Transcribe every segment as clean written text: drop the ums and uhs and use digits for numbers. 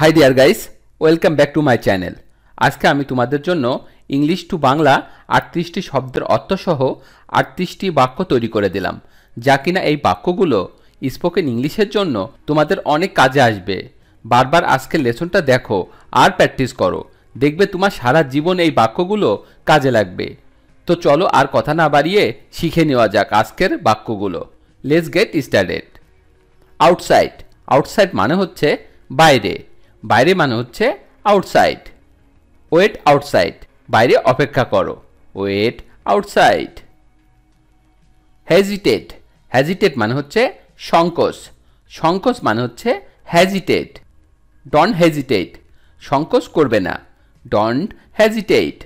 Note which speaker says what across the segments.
Speaker 1: High deer guys, welcome back to my channel. আজকে আমি তোমাদের জন্য ইংলিশ টু বাংলা ৩৮টি শব্দের অর্থসহ ৩৮টি বাক্য তৈরি করে দিলাম, যা কিনা এই বাক্যগুলো স্পোকেন ইংলিশের জন্য তোমাদের অনেক কাজে আসবে। বারবার আজকের লেসনটা দেখো আর প্র্যাকটিস করো, দেখবে তোমার সারা জীবন এই বাক্যগুলো কাজে লাগবে। তো চলো আর কথা না বাড়িয়ে শিখে নেওয়া যাক আজকের বাক্যগুলো। Let's get started. Outside. Outside মানে হচ্ছে বাইরে। বাইরে মানে হচ্ছে আউটসাইড। ওয়েট আউটসাইড, বাইরে অপেক্ষা করো। Wait outside. হেজিটেট। হেজিটেট মানে হচ্ছে সংকোচ। সংকোচ মানে হচ্ছে হেজিটেট। ডোন্ট হেজিটেট, সংকোচ করবে না। Don't hesitate.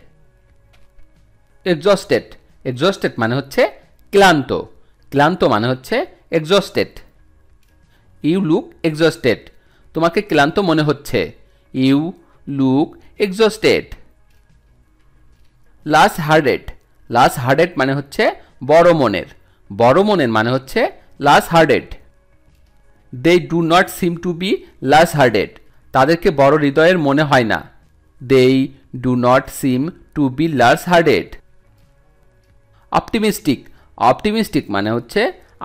Speaker 1: এক্সস্টেড। এক্সস্টেড মানে হচ্ছে ক্লান্ত। ক্লান্ত মানে হচ্ছে এক্সস্টেড। ইউ লুক এক্সস্টেড, তোমাকে ক্লান্ত মনে হচ্ছে। You look exhausted. Large hearted. Large hearted মানে হচ্ছে বড় মনের। বড় মনের মানে হচ্ছে large hearted. They do not seem to be large hearted, তাদেরকে বড় হৃদয়ের মনে হয় না। They do not seem to be large hearted. Optimistic. Optimistic মানে হচ্ছে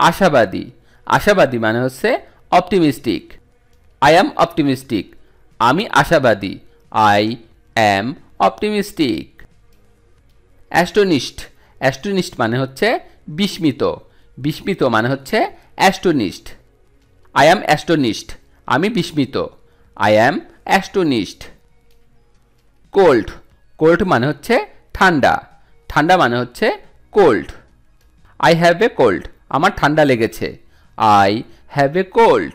Speaker 1: আশাবাদী। আশাবাদী মানে হচ্ছে অপটিমিস্টিক। আই অ্যাম অপটিমিস্টিক, আমি আশাবাদী। I am optimistic. অ্যাস্টোনিশড। অ্যাস্টোনিশড মানে হচ্ছে বিস্মিত। বিস্মিত মানে হচ্ছে অ্যাস্টোনিশড। আই অ্যাম অ্যাস্টোনিশড, আমি বিস্মিত। I am astonished. Cold. Cold মানে হচ্ছে ঠান্ডা। ঠান্ডা মানে হচ্ছে cold. I have a cold, আমার ঠান্ডা লেগেছে। I have a cold.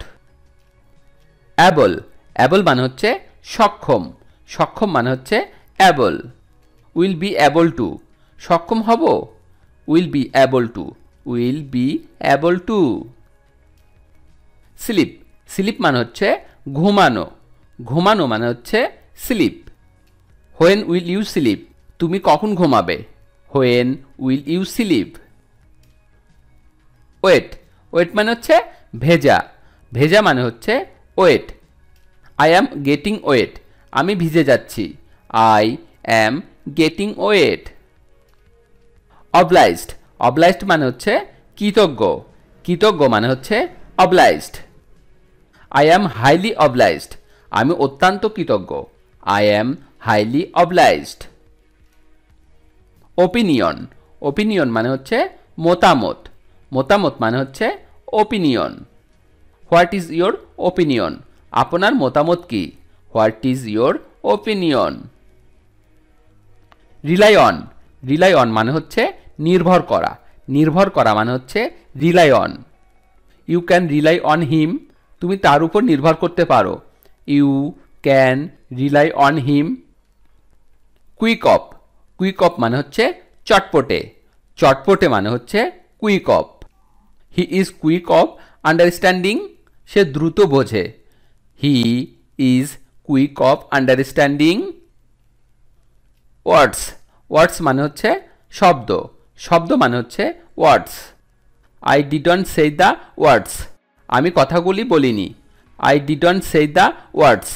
Speaker 1: Able. Able মানে হচ্ছে সক্ষম। সক্ষম মানে হচ্ছে able. Will be able to, সক্ষম হব। Will be able to, will be able to. Sleep. Sleep মানে হচ্ছে ঘুমানো। ঘুমানো মানে হচ্ছে sleep. When will you sleep, তুমি কখন ঘুমাবে। When will you slip. Wait. Wet মানে হচ্ছে ভেজা। ভেজা মানে হচ্ছে wet. I am getting wet, আমি ভিজে যাচ্ছি। I am getting wet. Obliged. Obliged মানে হচ্ছে কৃতজ্ঞ। কৃতজ্ঞ মানে হচ্ছে obliged. I am highly obliged, আমি অত্যন্ত কৃতজ্ঞ। I am highly obliged. Opinion. Opinion মানে হচ্ছে মতামত। মতামত মানে হচ্ছে opinion. What is your opinion, আপনার মতামত কি। What is your opinion. Rely on. Rely on মানে হচ্ছে নির্ভর করা। নির্ভর করা মানে হচ্ছে rely on. You can rely on him, তুমি তার উপর নির্ভর করতে পারো। You can rely on him. Quick of. Quick of মানে হচ্ছে চটপটে। চটপটে মানে হচ্ছে quick of. He is quick of understanding, সে দ্রুত বোঝে। He is quick of understanding. Words. Words মানে হচ্ছে শব্দ। শব্দ মানে হচ্ছে words. I didn't say the words, আমি কথাগুলি বলিনি। I didn't say the words.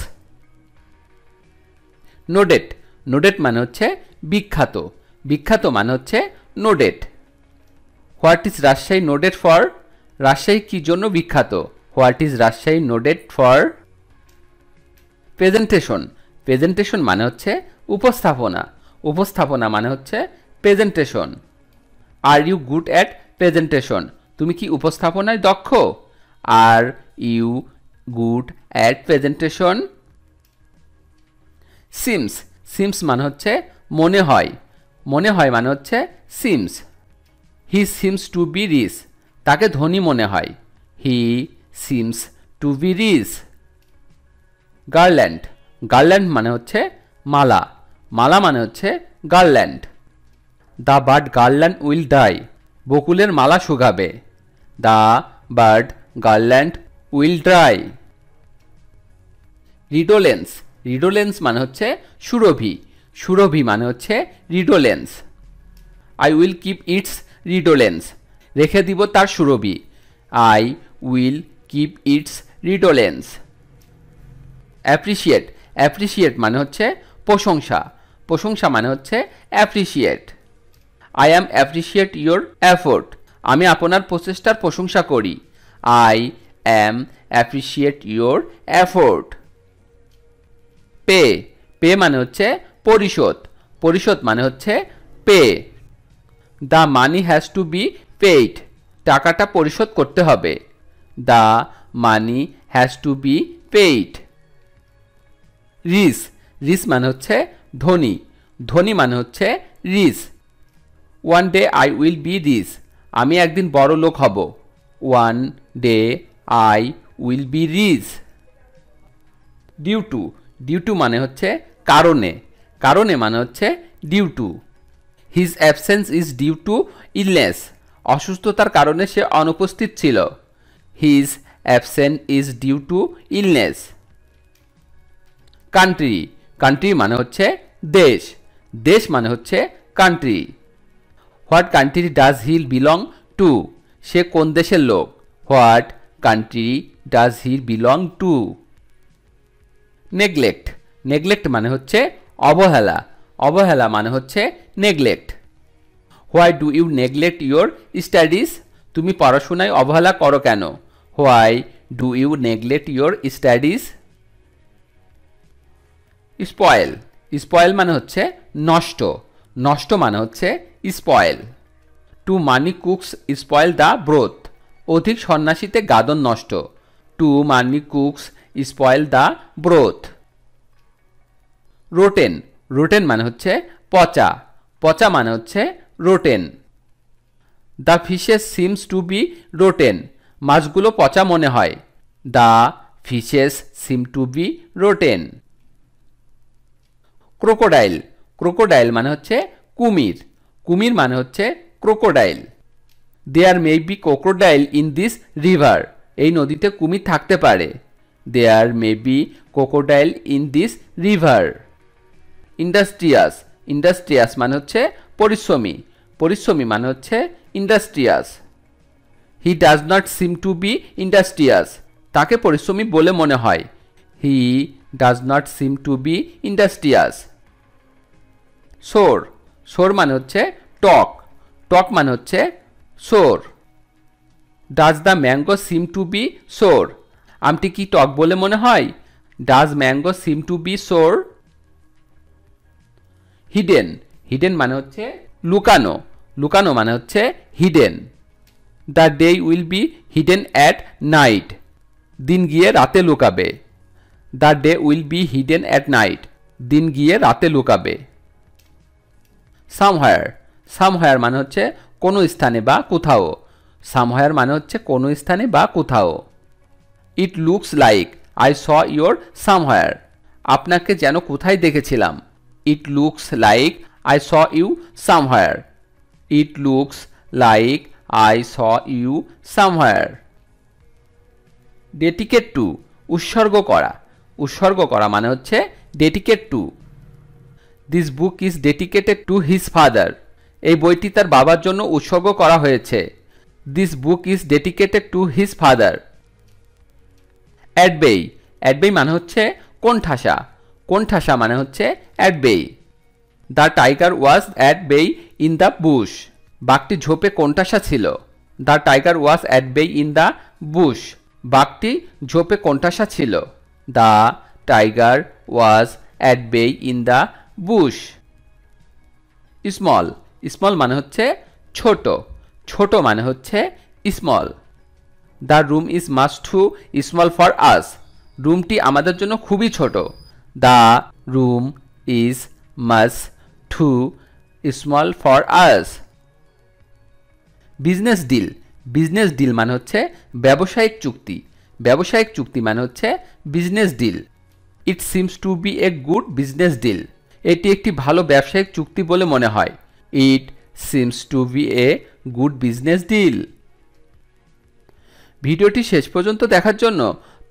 Speaker 1: Nodded. Nodded মানে হচ্ছে বিখ্যাত। বিখ্যাত মানে হচ্ছে noted. What is Rajshahi noted for, Rajshahi কি জন্য বিখ্যাত। What is Rajshahi noted for. Presentation. Presentation মানে হচ্ছে উপস্থাপনা। উপস্থাপনা মানে হচ্ছে presentation. Are you good at presentation, তুমি কি উপস্থাপনায় দক্ষ। Are you good at presentation. Seems. Seems মানে হচ্ছে মনে হয়। মনে হয় মানে হচ্ছে seems. He seems to be rich, তাকে ধনী মনে হয়। He seems to be rich. Garland. Garland মানে হচ্ছে মালা। মালা মানে হচ্ছে garland. The bird garland will die, বকুলের মালা শুকাবে। The bird garland will dry. Redolence. Redolence মানে হচ্ছে সুরভি। সুরভি মানে হচ্ছে redolence. I will keep its redolence, রেখে দিব তার সুরভি। I will keep its redolence. Appreciate, appreciate মানে হচ্ছে প্রশংসা, প্রশংসা মানে হচ্ছে appreciate. I am appreciate your effort, আমি আপনার প্রচেষ্টার প্রশংসা করি। I am appreciate your effort. Pay, pay মানে হচ্ছে পরিশোধ, পরিশোধ মানে হচ্ছে pay. The money has to be paid, টাকাটা পরিশোধ করতে হবে। The money has to be paid. Rich, rich মানে হচ্ছে ধনী, ধনী মানে হচ্ছে rich. One day I will be rich, আমি একদিন বড় লোক হব। One day I will be rich. Due to, due to মানে হচ্ছে কারণে, কারণে মানে হচ্ছে due to. His absence is due to illness, অসুস্থতার কারণে সে অনুপস্থিত ছিল। His absent is due to illness. Country, country মানে হচ্ছে দেশ, দেশ মানে হচ্ছে country. What country does he belong to, সে কোন দেশের লোক। What country does he belong to. Neglect, neglect মানে হচ্ছে অবহেলা, অবহেলা মানে হচ্ছে neglect. Why do you neglect your studies, তুমি পড়াশোনায় অবহেলা করো কেন। Why do you neglect your studies. Spoil, spoil মানে হচ্ছে নষ্ট, নষ্ট মানে হচ্ছে spoil. Too many cooks spoil the broth, অধিক সন্ন্যাসীতে গাদন নষ্ট। Too many cooks spoil the broth. Rotten, rotten মানে হচ্ছে পচা, পচা মানে হচ্ছে rotten. The fishes seems to be rotten, মাছগুলো পচা মনে হয়। The fishes seem to be rotten. Crocodile, crocodile মানে হচ্ছে কুমির, কুমির মানে হচ্ছে crocodile. There may be crocodile in this river, এই নদীতে কুমির থাকতে পারে। There may be crocodile in this river. Industrious, industrious মানে হচ্ছে পরিশ্রমী, পরিশ্রমী মানে হচ্ছে industrious. He does not seem to be industrious, তাকে পরিশ্রমী বলে মনে হয়। He does not seem to be industrious. Sour, sour মানে হচ্ছে টক, টক মানে হচ্ছে sour. Does the mango seem to be sour, আমটি কি টক বলে মনে হয়। Does mango seem to be sour. Hidden, hidden মানে হচ্ছে লুকানো, লুকানো মানে হচ্ছে hidden. The day will be hidden at night, দিন গিয়ে রাতে লুকাবে। The day will be hidden at night, দিন গিয়ে রাতে লুকাবে। সামহায়ার, সামহায়ার মানে হচ্ছে কোনো স্থানে বা কোথাও, সামহায়ার মানে হচ্ছে কোনো স্থানে বা কোথাও। It looks like I saw your somewhere, আপনাকে যেন কোথায় দেখেছিলাম। It looks like I saw you somewhere. It looks like I saw you somewhere. Dedicate to, উৎসর্গ করা, উৎসর্গ করা মানে হচ্ছে dedicate to. This book is dedicated to his father, এই বইটি তার বাবার জন্য উৎসর্গ করা হয়েছে। This book is dedicated to his father. At bay, at bay মানে হচ্ছে কোণঠাসা, কোণঠাসা মানে হচ্ছে অ্যাডবেই। The tiger was at bay in the bush, বাঘটি ঝোপে কোণঠাসা ছিল। The tiger was at bay in the bush, বাঘটি ঝোপে কোণঠাসা ছিল। The tiger was at bay in the bush. Small, small মানে হচ্ছে ছোট, ছোট মানে হচ্ছে small. The room is much too small for us, রুমটি আমাদের জন্য খুবই ছোট। The room is much too small for us. Business deal, business deal মানে হচ্ছে ব্যবসায়িক চুক্তি, ব্যবসায়িক চুক্তি মানে হচ্ছে business deal. It seems to be a good business deal, এটি একটি ভালো ব্যবসায়িক চুক্তি বলে মনে হয়। It seems to be a good business deal. ভিডিওটি শেষ পর্যন্ত দেখার জন্য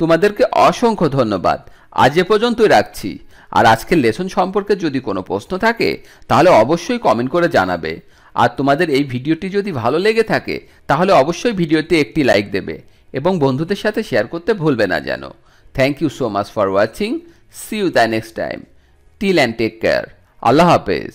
Speaker 1: তোমাদেরকে অসংখ্য ধন্যবাদ। আজ এ পর্যন্তই রাখছি। আর আজকের লেসন সম্পর্কে যদি কোনো প্রশ্ন থাকে তাহলে অবশ্যই কমেন্ট করে জানাবে। আর তোমাদের এই ভিডিওটি যদি ভালো লেগে থাকে তাহলে অবশ্যই ভিডিওতে একটি লাইক দেবে এবং বন্ধুদের সাথে শেয়ার করতে ভুলবে না যেন। Thank you so much for watching. See you the next time. Till and take care. আল্লাহ হাফেজ।